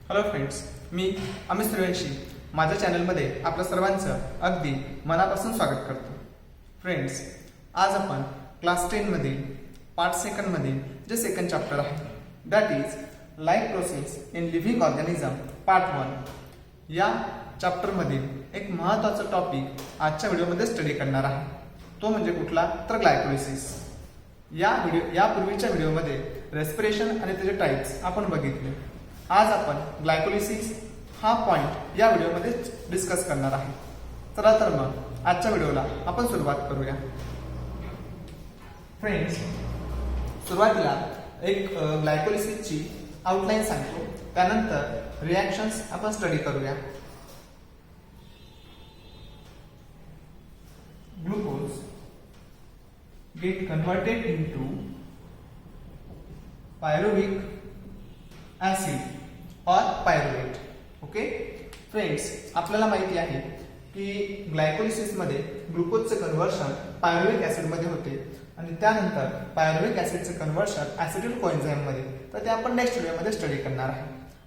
Hello friends, मी अमित सूर्यवंशी माझ्या चॅनलमध्ये आपल्या सर्वांचं अगदी मनापासून स्वागत करतो. फ्रेंड्स, आज आपण क्लास 10 मधील पार्ट सेकंड मधील जे सेकंड चॅप्टर आहे that is life process in living organism part 1 या चॅप्टर मधील एक महत्त्वाचा टॉपिक आजच्या व्हिडिओमध्ये स्टडी करणार आहे. तो म्हणजे कुठला तर ग्लायकोलिसिस. यापूर्वीच्या व्हिडिओमध्ये रेस्पिरेशन आणि त्याचे टाइप्स आपण बघितले. आज आपण ग्लायकोलिसिस हा पॉइंट या व्हिडिओमध्ये डिस्कस करणार आहे. चला तर मग आजच्या व्हिडिओला आपण सुरुवात करूया. फ्रेंड्स, सुरुवातीला एक ग्लायकोलिसिसची आउटलाईन सांगतो, त्यानंतर रिॲक्शन्स आपण स्टडी करूया. Glucose get converted into pyruvic acid और पायरुवेट. ओके फ्रेंड्स, आपल्याला माहिती आहे की ग्लायकोलिसिस मध्ये ग्लुकोजचे कन्व्हर्शन पायरुविक ऍसिड मध्ये होते आणि त्यानंतर पायरुविक ऍसिडचे कन्व्हर्शन ऍसिटिल कोएन्झाइम मध्ये. तर ते आपण नेक्स्ट व्हिडिओमध्ये स्टडी करणार आहे.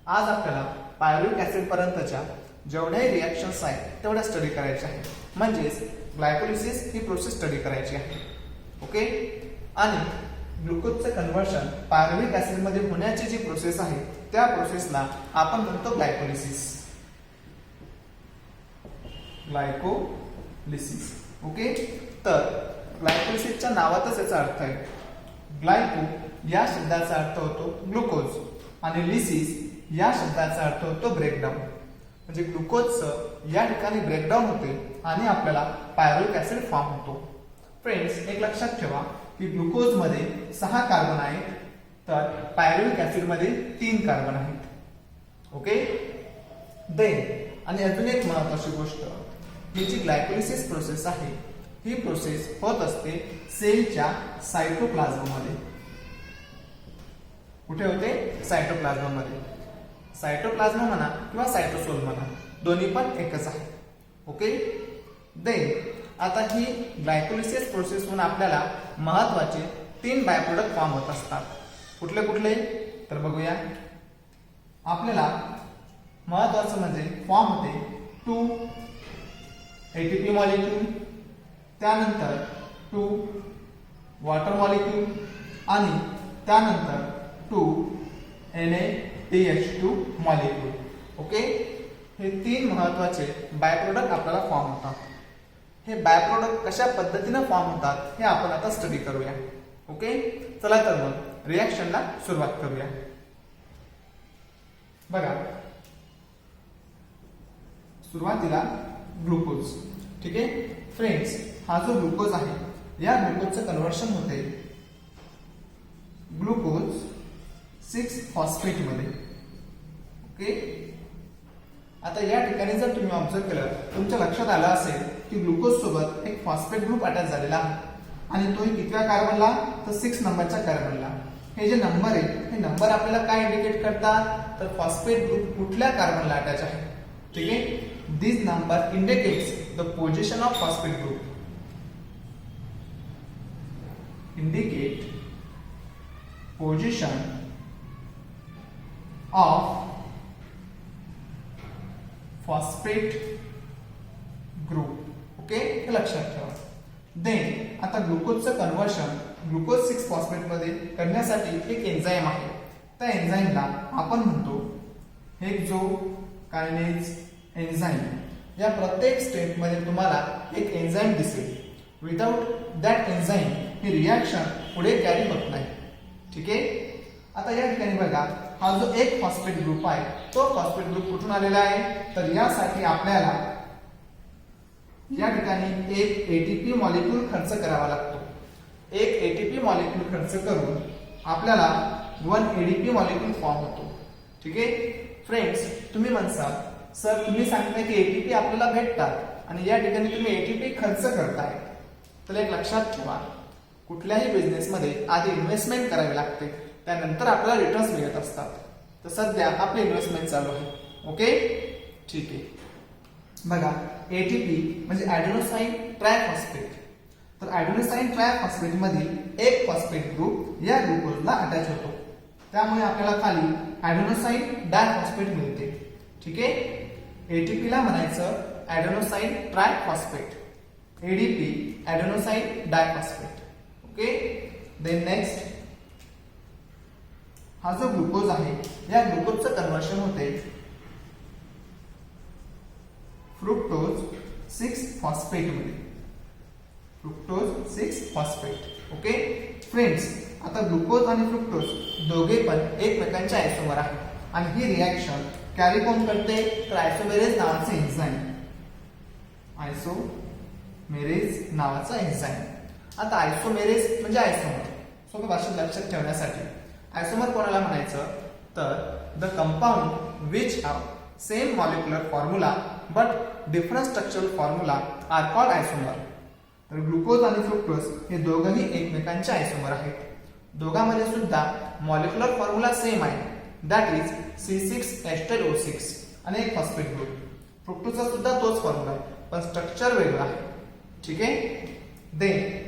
आज आपल्याला पायरुविक ऍसिड पर्यंतच्या जेवढ्याही रिॲक्शन्स आहेत तेवढ्या स्टडी करायच्या आहेत. म्हणजेच ग्लायकोलिसिस ही प्रोसेस स्टडी करायची आहे. ओके, आणि ग्लुकोजचं कन्व्हर्शन पायरुविक ऍसिड मध्ये होण्याची जी प्रोसेस आहे त्या प्रोसेसला आपण म्हणतो ग्लायकोलिसिस. ग्लायकोलिसिस. ओके, तर ग्लायकोलिसिसच्या नावातच याचा अर्थ आहे. ग्लायको या शब्दाचा अर्थ होतो ग्लुकोज आणि लिसिस या शब्दाचा अर्थ होतो ब्रेकडाऊन. म्हणजे ग्लुकोजचं या ठिकाणी ब्रेकडाऊन होते आणि आपल्याला पायरुविक ऍसिड फॉर्म होतो. फ्रेंड्स, एक लक्षात ठेवा की ग्लुकोज मध्ये 6 कार्बन आहेत तर पायरुविक ऍसिड मध्ये 3 कार्बन आहेत. ओके, देन आणि अजून एक महत्त्वाची गोष्ट, ही जी ग्लायकोलिसिस प्रोसेस आहे ही प्रोसेस होत असते सेलच्या सायटोप्लाझम मध्ये. कुठे होते? सायटोप्लाझम मध्ये. सायटोप्लाझम म्हणा किंवा सायटोसोल म्हणा, दोन्ही पण एकच आहे. ओके, देन आता ही ग्लायकोलिसिस प्रोसेस होऊन आपल्याला महत्त्वाचे 3 बाय प्रोडक्ट फॉर्म होत असतात. कुठले कुठले तर बघूया. आपल्याला महत्त्वाचं म्हणजे फॉर्म होते 2 ATP मॉलिक्यूल, त्यानंतर 2 वॉटर मॉलिक्यूल आणि त्यानंतर 2 NaDH2 मॉलिक्यूल. ओके, हे 3 महत्त्वाचे बाय प्रोडक्ट आपल्याला फॉर्म होतात. हे बाय प्रोडक्ट कशा पद्धतीने फॉर्म होतात हे आपण आता स्टडी करूया. ओके, चला तर मग रिॲक्शनला सुरुवात करूया. बघा, सुरुवातीला ग्लुकोज. ठीक आहे फ्रेंड्स, हा जो ग्लुकोज आहे या ग्लुकोजचं कन्व्हर्शन होते ग्लुकोज 6 फॉस्फेट मध्ये. ओके, आता या ठिकाणी जर तुम्ही ऑब्झर्व केलं, तुमच्या लक्षात आलं असेल की ग्लुकोज सोबत एक फॉस्फेट ग्रुप अटॅच झालेला आहे आणि तो कितव्या कार्बनला तर 6 नंबरच्या कार्बनला. हे जे नंबर आहे हे नंबर आपल्याला काय इंडिकेट करतात तर फॉस्फेट ग्रुप कुठल्या कार्बनला अटॅच आहे. ठीक आहे, this number indicates the position of phosphate group. Indicate position of phosphate group. Okay, हे लक्षात ठेवा. देन आता ग्लुकोजचं कन्व्हर्शन ग्लुकोज 6 फॉस्फेट मध्ये करण्यासाठी एक एन्झाईम आहे. त्या एन्झाईमला आपण म्हणतो हेक्सो कायनेज एन्झाईम. या प्रत्येक स्टेप मध्ये तुम्हाला एक एन्झाईम दिसेल. Without that enzyme he reaction पुढे कॅरी होत नाही. ठीक आहे, आता या ठिकाणी बघा, हा जो एक फॉस्फेट ग्रुप आहे तो फॉस्फेट ग्रुप कुठून आलेला आहे तर यासाठी आपल्याला या ठिकाणी एक एटीपी मॉलिक्यूल खर्च करावा लागतो. एक एटीपी मॉलिक्यूल खर्च करून आपल्याला 1 ADP मॉलिक्यूल फॉर्म होतो. ठीक आहे फ्रेंड्स, तुम्ही म्हणसाल सर तुम्ही सांगताय की एटीपी आपल्याला भेटतात आणि या ठिकाणी तुम्ही एटीपी खर्च करताय. तर एक लक्षात ठेवा, कुठल्याही बिझनेसमध्ये आधी इन्व्हेस्टमेंट करावी लागते, त्यानंतर आपल्याला रिटर्न्स मिळत असतात. तर सध्या आपली इन्व्हेस्टमेंट चालू आहे. ओके, ठीक आहे. बघा, एटीपी म्हणजे ॲडेनोसाईन ट्रायफॉस्फेट. तर ॲडेनोसाईन ट्रायफॉस्फेट मधील एक फॉस्फेट ग्रुप या ग्लुकोजला अटॅच होतो. त्यामुळे आपल्याला खाली ॲडेनोसाईन डायफॉस्फेट मिळते. ठीक आहे, एटीपी ला म्हणायचं adenosine triphosphate, ADP adenosine diphosphate. Okay, then next हा जो ग्लुकोज आहे या ग्लुकोजचं कन्व्हर्शन होते फ्रुक्टोज 6 फॉस्फेट मध्ये, फ्रुक्टोज 6 फॉस्फेट. ओके फ्रेंड्स, आता ग्लुकोज आणि फ्रुक्टोज दोघे पण एकमेकांचे आयसोमर आहेत आणि ही रिॲक्शन कॅरी कोण करते तर आयसोमेरेज नावाचे एन्झाईम, आयसोमेरेज नावाचा एन्झाईम. आता आयसोमेरेज म्हणजे आयसोमर, सोप्या भाषेत लक्षात ठेवण्यासाठी आयसोमर कोणाला म्हणायचं तर the compound which have same molecular formula but different structural formula are called isomer. तर ग्लुकोज आणि फ्रुक्टोज हे दोघंही एकमेकांचे आयसोमर आहेत. दोघांमध्ये सुद्धा मॉलिक्युलर फॉर्म्युला सेम आहे, दॅट इज C6H12O6 आणि एक फॉस्फेट ग्रुप. फ्रुक्टोजचा सुद्धा तोच फॉर्म्युला आहे पण स्ट्रक्चर वेगळं आहे. ठीक आहे, देन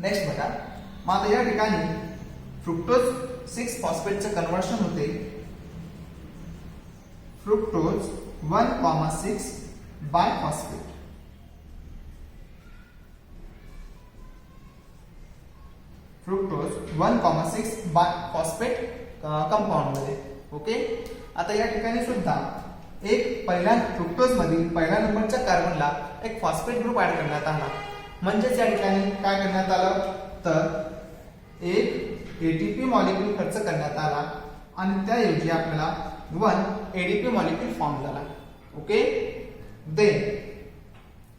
नेक्स्ट बघा, मग आता या ठिकाणी फ्रुक्टोज 6 फॉस्फेटचं कन्व्हर्शन होते फ्रुक्टोज 1,6 बायफॉस्फेट. फ्रुक्टोज 1,6 बायफॉस्फेट कंपाऊंड मध्ये. ओके, आता या ठिकाणी सुद्धा एक पहिल्या फ्रुक्टोज मधील पहिल्या नंबरच्या कार्बनला एक फॉस्फेट ग्रुप ऍड करण्यात आला. म्हणजेच या ठिकाणी काय करण्यात आलं तर एक एटीपी मॉलिक्यूल खर्च करण्यात आला आणि त्याऐवजी आपल्याला 1 एडीपी मॉलिक्यूल फॉर्म झाला. ओके, देन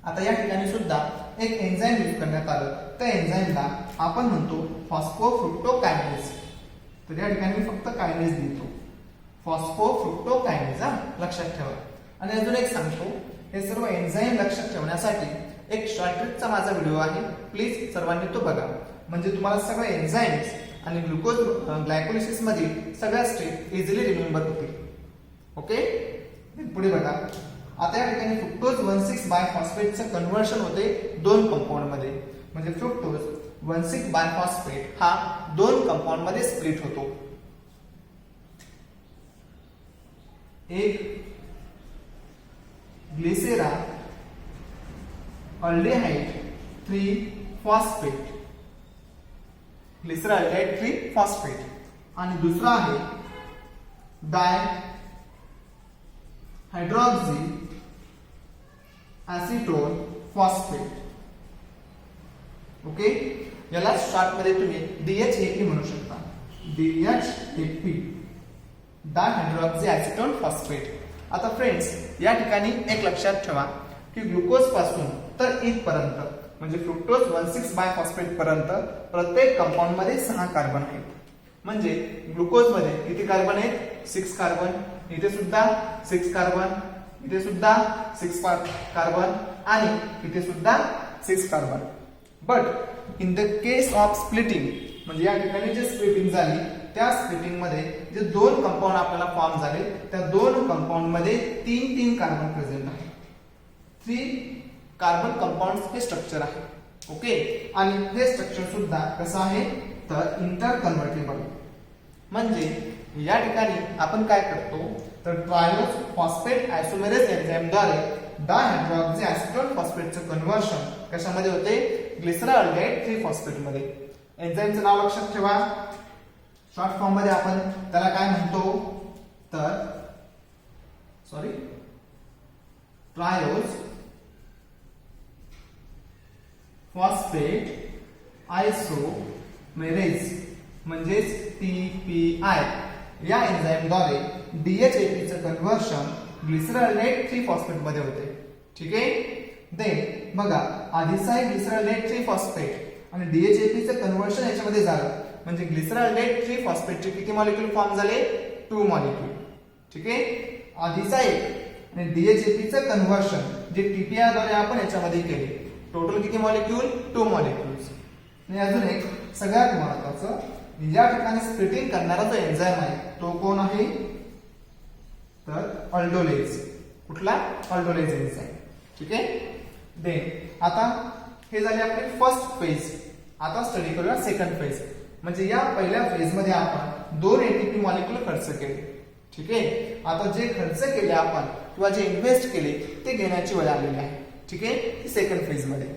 आता या ठिकाणी सुद्धा एक एन्झाईम यूज करण्यात आलं, त्या एन्झाईमला आपण म्हणतो फॉस्फोफ्रुक्टोकायनेज. तर या ठिकाणी मी फक्त कायनेज लिहितो, फॉस्फोफ्रुक्टोकायनेज. लक्षात ठेवा. आणि अजून एक सांगतो, हे सर्व एन्झाईम लक्षात ठेवण्यासाठी एक शॉर्ट ट्रिकचा माझा व्हिडिओ आहे, प्लीज सर्वांनी तो बघा, म्हणजे तुम्हाला सगळे एन्झाईम्स आणि ग्लुकोज ग्लायकोलिसिस मधील सगळ्या स्टेप इझिली रिमेंबर होतील. ओके, पुढे बघा, आता या ठिकाणी फ्रुक्टोज 1,6 बायफॉस्फेटचं कन्व्हर्शन होते 2 कंपाऊंड मध्ये, म्हणजे फ्रुक्टोज 1,6 बायफॉस्फेट हा 2 कंपाऊंड मध्ये स्प्लिट होतो. एक glyceraldehyde 3 phosphate, glycerol aldehyde 3 phosphate, आणि दुसरा आहे dihydroxy acetone phosphate. Okay, याला शॉर्ट मध्ये तुम्ही DHAP म्हणू शकता, DHAP, डायहायड्रॉक्सी ऍसिटोन फॉस्फेट. आता फ्रेंड्स, या ठिकाणी एक लक्षात ठेवा की ग्लुकोज पासून तर इथपर्यंत म्हणजे फ्रुक्टोज 1,6 बायफॉस्फेट पर्यंत प्रत्येक कंपाऊंड मध्ये 6 कार्बन आहेत. म्हणजे ग्लुकोज मध्ये किती कार्बन आहेत? 6 कार्बन. इथे सुद्धा 6 कार्बन, इथे सुद्धा 6 कार्बन आणि इथे सुद्धा 6 carbon. But in the case of splitting, म्हणजे या ठिकाणी जे स्प्लिटिंग झाली त्या स्प्लिटिंग मध्ये जे 2 कंपाऊंड आपल्याला फॉर्म झाले त्या 2 कंपाऊंड मध्ये 3 कार्बन प्रेझेंट आहे. 3 कार्बन कंपाऊंड हे स्ट्रक्चर आहे. ओके, आणि हे स्ट्रक्चर सुद्धा कसं आहे तर इंटर कन्व्हर्टेबल. म्हणजे या ठिकाणी आपण काय करतो तर ट्रायोज फॉस्फेट आयसोमेरेज एन्झाईमद्वारे डायहायड्रॉक्सी ऍसिटोन फॉस्फेटचं कन्व्हर्शन कशामध्ये होते? ग्लिसरॉल अल्डेहाइड 3 फॉस्फेट मध्ये. एन्झाईमचं नाव लक्षात ठेवा, शॉर्ट फॉर्म मध्ये आपण त्याला काय म्हणतो तर ट्रायोज फॉस्फेट आयसोमेरेज म्हणजेच TPI या एन्झाईमद्वारे DHAPचं कन्व्हर्शन ग्लिसरॉल अल्डेहाइड 3 फॉस्फेट मध्ये होते. ठीक आहे, देन बघा, आधीचा एक ग्लिसरॉल अल्डेहाइड 3 फॉस्फेट आणि DHAPचं कन्व्हर्शन याच्यामध्ये झालं, म्हणजे ग्लिसरॉल अल्डेहाइड 3 फॉस्फेटचे किती मॉलिक्यूल फॉर्म झाले? 2 मॉलिक्यूल. ठीक आहे, आधीचा एक आणि DHAPचं कन्व्हर्शन जे TPI द्वारे आपण याच्यामध्ये केले, टोटल किती मॉलिक्यूल? 2 मॉलिक्यूल्स. आणि अजून एक सगळ्यात महत्त्वाचं, या ठिकाणी स्प्लिटिंग करणारा जो एन्झाईम आहे तो कोण आहे तर अल्डोलेज. कुठला? अल्डोलेज एन्झाईम. ठीक आहे, देन आता हे झाले आपले फर्स्ट फेज. आता स्टडी करूया सेकंड फेज. म्हणजे या पहिल्या फेज मध्ये आपण 2 एटीपी मॉलिक्यूल खर्च केले. ठीक आहे, आता जे खर्च केले आपण किंवा जे इन्व्हेस्ट केले ते घेण्याची वेळ आलेली आहे. ठीक आहे, सेकंड फेज मध्ये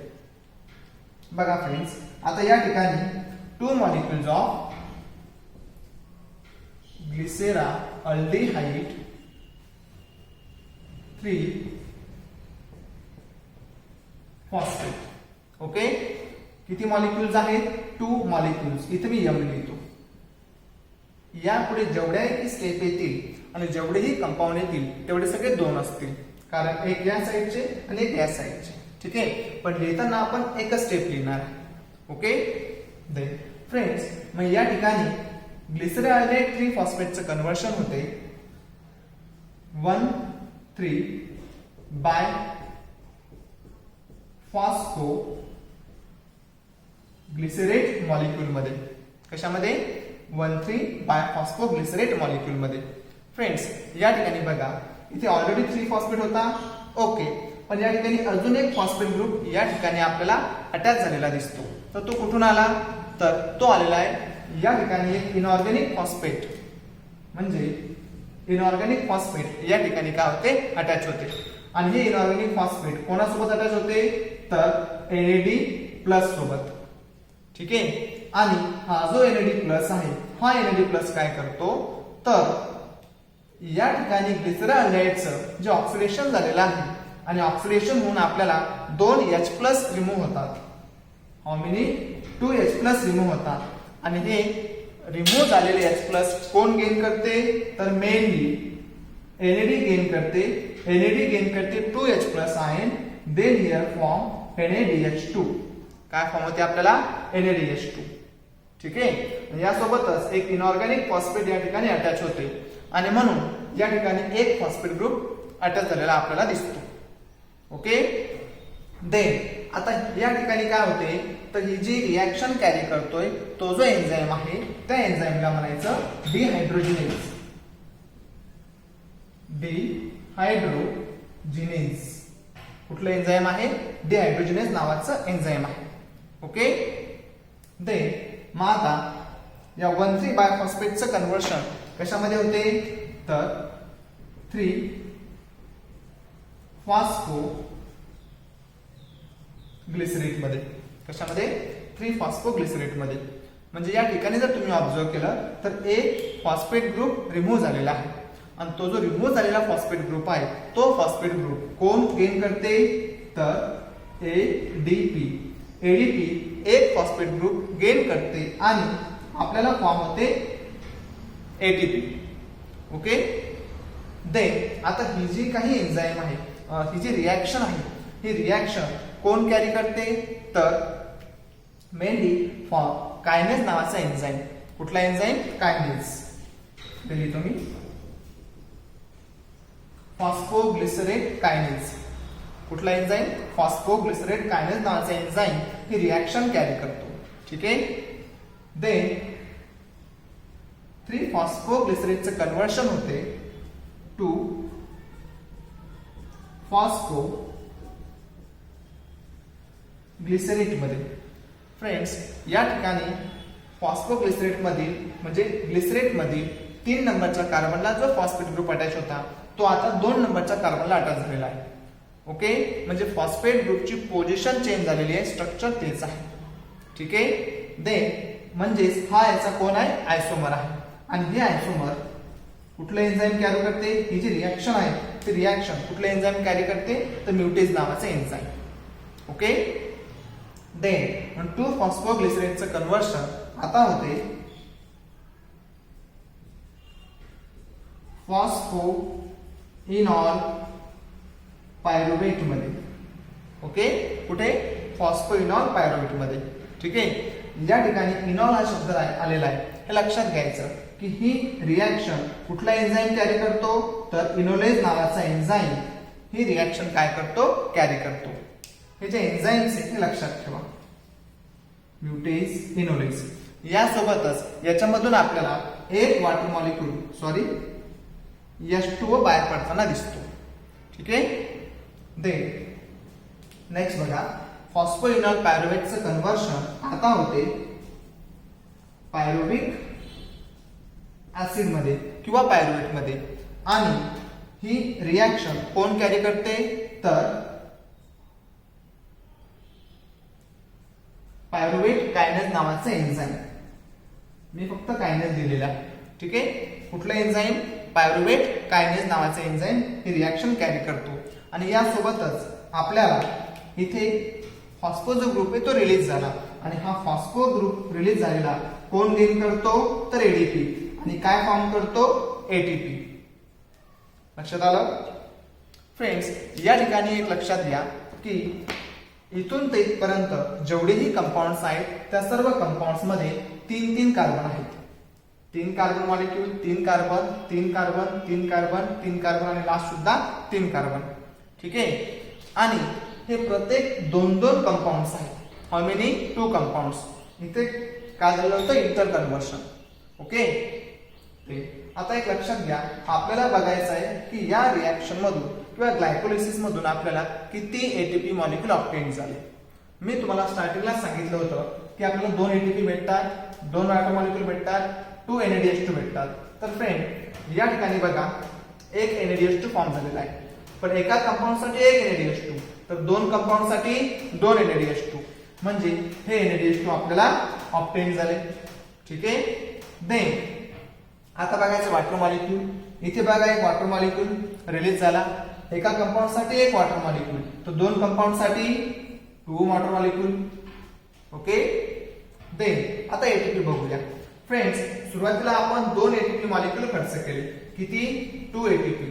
बघा फ्रेंड्स, आता या ठिकाणी 2 molecules of glyceraldehyde 3 phosphate. Okay, किती मॉलिक्युल्स आहेत? 2 मॉलिक्युल्स. इथे मी एम लिहितो. यापुढे जेवढ्याही स्टेप येतील आणि जेवढेही कंपाऊंड येतील तेवढे सगळे 2 असतील, कारण एक या साईडचे आणि एक या साईडचे. ठीक आहे, पण लिहिताना आपण एकच स्टेप लिहिणार आहे. ओके, देन फ्रेंड्स, मग या ठिकाणी ग्लिसरॉल 3 फॉस्फेटचं कन्व्हर्शन होते 1,3 बाय फॉस्फो ग्लिसरेट मॉलिक्यूल मध्ये. कशामध्ये? 1,3 बाय फॉस्फो ग्लिसरेट मॉलिक्यूल मध्ये. फ्रेंड्स, या ठिकाणी बघा, इथे ऑलरेडी 3 फॉस्फेट होता. ओके, पण या ठिकाणी अजून एक फॉस्फेट ग्रुप या ठिकाणी आपल्याला अटॅच झालेला दिसतो. तर तो कुठून आला? तर तो आलेला आहे या ठिकाणी एक इनऑर्गॅनिक फॉस्फेट, म्हणजे इनऑर्गॅनिक फॉस्फेट या ठिकाणी काय होते? अटॅच होते. आणि हे इनऑर्गॅनिक फॉस्फेट कोणासोबत अटॅच होते? तर NAD+ सोबत. ठीक आहे, आणि हा जो NAD+ आहे, हा NAD+ काय करतो? तर या ठिकाणी ग्लिसरॉलचं जे ऑक्सिडेशन झालेलं आहे आणि ऑक्सिडेशन होऊन आपल्याला 2H+ रिमूव्ह होतात. How many? 2H+ रिमूव्ह होतात. आणि हे रिमूव्ह झालेले H+ कोण गेन करते? तर मेनली NAD गेन करते. NAD गेन करते 2H+ ion, then here form NADH2. काय फॉर्म होते आपल्याला? NADH2. ठीक आहे, यासोबतच एक इनऑर्गॅनिक फॉस्फेट या ठिकाणी अटॅच होते आणि म्हणून या ठिकाणी एक फॉस्फेट ग्रुप अटॅच झालेला आपल्याला दिसतो. ओके, देन आता या ठिकाणी काय होते? तर ही जी रिएक्शन कॅरी करतोय तो जो एन्झाईम आहे त्या एन्झाईमला म्हणायचं डिहायड्रोजिनेज. डिहायड्रोजिनेज कुठलं एन्झाईम आहे? डिहायड्रोजिनेज नावाचं एन्झाईम आहे. ओके, देन मग आता या 1,3 बाय फॉस्फेटचं कन्व्हर्शन कशामध्ये होते? तर 3 फॉस्फो ग्लिसरेट मध्ये. कशामध्ये? 3 फॉस्फो ग्लिसरेट मध्ये. म्हणजे या ठिकाणी जर तुम्ही ऑब्झर्व केलं तर एक फॉस्फेट ग्रुप रिमूव्ह झालेला आहे आणि तो जो रिमूव्ह झालेला फॉस्फेट ग्रुप आहे तो फॉस्फेट ग्रुप कोण गेन करते? तर ADP. ADP एक फॉस्फेट ग्रुप गेन करते आणि आपल्याला फॉर्म होते ATP. ओके, देन आता ही जी काही एन्झाईम आहे, ही जी रिएक्शन आहे, ही रिएक्शन कोण कॅरी करते? तर मेनली कायनेज नावाचा एन्झाईम. कुठला एन्झाईम? कायनेज. लिहितो मी फॉस्फोग्लिसरेट कायनेज. कुठला एन्झाईम? फॉस्फोग्लिसरेट कायनेज नावाचा एन्झाईम ही रिएक्शन कॅरी करतो. ठीक आहे, देन 3 फॉस्फोग्लिसरेटचं कन्व्हर्शन होते 2 फॉस्फो ग्लिसरेट मध्ये. फ्रेंड्स, या ठिकाणी फॉस्फोग्लिसरेट मधील म्हणजे ग्लिसरेट मधील 3 नंबरच्या कार्बनला जो फॉस्फेट ग्रुप अटॅच होता तो आता 2 नंबरच्या कार्बनला अटॅच झालेला आहे. ओके, म्हणजे फॉस्फेट ग्रुपची पोझिशन चेंज झालेली आहे, स्ट्रक्चर तेच आहे. ठीक आहे, देन म्हणजेच हा याचा कोण आहे? आयसोमर आहे. आणि हे आयसोमर कुठलं एन्झाईम कॅरी करते? ही जी रिएक्शन आहे ती रिएक्शन कुठलं एन्झाईम कॅरी करते? तर म्युटेज नावाचं एन्झाईम. ओके, देन 2 फॉस्फोग्लिसरेटचं कन्व्हर्शन आता होते फॉस्फो इनॉल पायरुवेट मध्ये. ओके, कुठे? फॉस्फो इनॉल पायरुवेट मध्ये. ठीक आहे, या ठिकाणी इनॉल हा शब्द आलेला आहे हे लक्षात घ्यायचं की ही रिएक्शन कुठला एन्झाईम कॅरी करतो? तर इनोलेज नावाचा एन्झाईम ही रिएक्शन काय करतो? कॅरी करतो. हे जे एन्झाईम्स आहेत हे लक्षात ठेवा, म्युटेज, इनोलेज. यासोबतच याच्यामधून आपल्याला एक वॉटर मॉलिक्यूल H2O बाहेर पडताना दिसतो. ठीक आहे, देन नेक्स्ट बघा, फॉस्फोइनॉल पायरुवेटचं कन्व्हर्शन आता होते पायरुव्हिक ऍसिड मध्ये किंवा पायरुवेट मध्ये। आणि ही रिॲक्शन कोण कॅरी करते तर पायरुवेट कायनेज नावाचं एन्झाइम। मी फक्त कायनेज दिलेला आहे, ठीक आहे। कुठलं एन्झाइम? पायरुवेट कायनेज नावाचं एन्झाइम ही रिॲक्शन कॅरी करतो। आणि यासोबतच आपल्याला इथे फॉस्फो जो ग्रुप आहे तो रिलीज झाला आणि हा फॉस्फो ग्रुप रिलीज झालेला कोण गेन करतो तर एडीपी। आणि काय फॉर्म करतो? एटीपी। लक्षात आलं फ्रेंड्स? या ठिकाणी एक लक्षात घ्या की इथून ते इथपर्यंत जेवढेही कंपाऊंड्स आहेत त्या सर्व कंपाऊंड्स मध्ये 3 कार्बन आहेत। 3 carbon molecule, 3 carbon, 3 carbon, 3 carbon, 3 carbon आणि लास्ट सुद्धा 3 कार्बन, ठीक आहे। आणि हे प्रत्येक 2 कंपाऊंड्स आहेत। How many? 2 कंपाऊंड्स। इथे काय झालं होतं? Inter conversion, okay. आता एक लक्षात घ्या, आपल्याला बघायचं आहे की या रिॲक्शन मधून किंवा ग्लायकोलिसिस मधून आपल्याला किती एटीपी मॉलिक्यूल ऑब्टेन झाले। मी तुम्हाला स्टार्टिंगला सांगितलं होतं की आपल्याला 2 एटीपी भेटतात, 2 वॉटर मॉलिक्यूल भेटतात, 2 NADH2 भेटतात। तर फ्रेंड या ठिकाणी बघा एक NADH2 फॉर्म झालेला आहे, पण एका कंपाऊंड साठी एक NADH2, तर 2 कंपाऊंड साठी 2 NADH2, म्हणजे हे NADH2 आपल्याला ऑब्टेन झाले, ठीक आहे। देन आता बघायचं वॉटर मॉलिक्यूल। इथे बघा एक वॉटर मॉलिक्यूल रिलीज झाला, एका कंपाऊंड साठी एक वॉटर मॉलिक्यूल, तर 2 कंपाऊंड साठी 2 वॉटर मॉलिक्यूल, ओके। देन आता एटीपी बघूया फ्रेंड्स। सुरुवातीला आपण 2 एटीपी मॉलिक्यूल खर्च केले, किती? 2 एटीपी,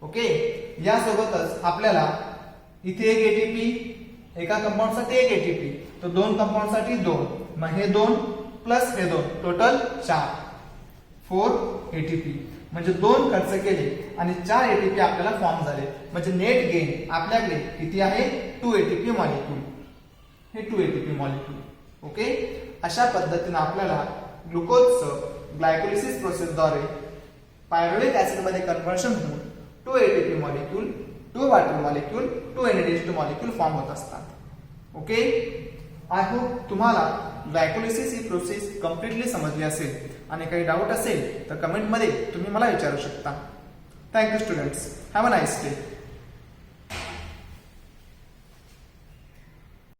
ओके। यासोबतच आपल्याला इथे एक एटीपी, एका कंपाऊंड साठी एक एटीपी, तर 2 कंपाऊंड साठी 2, मग हे 2 प्लस हे 2 टोटल 4 एटीपी, म्हणजे 2 खर्च केले आणि 4 एटीपी आपल्याला फॉर्म झाले, म्हणजे नेट गेन आपल्याकडे किती आहे? 2 एटीपी मॉलिक्यूल, हे 2 एटीपी मॉलिक्यूल, ओके। अशा पद्धतीने आपल्याला ग्लुकोजचं ग्लायकोलिसिस प्रोसेसद्वारे पायरुव्हिक ऍसिड मध्ये कन्व्हर्शन होऊन 2 ATP molecule, 2 water molecule, 2 NADH2 molecule form होत असतात, ओके। आय होप तुम्हाला ग्लायकोलिसिस ही प्रोसेस कम्प्लिटली समजली असेल आणि काही डाऊट असेल तर कमेंट मध्ये तुम्ही मला विचारू शकता। Thank you students, have a nice day.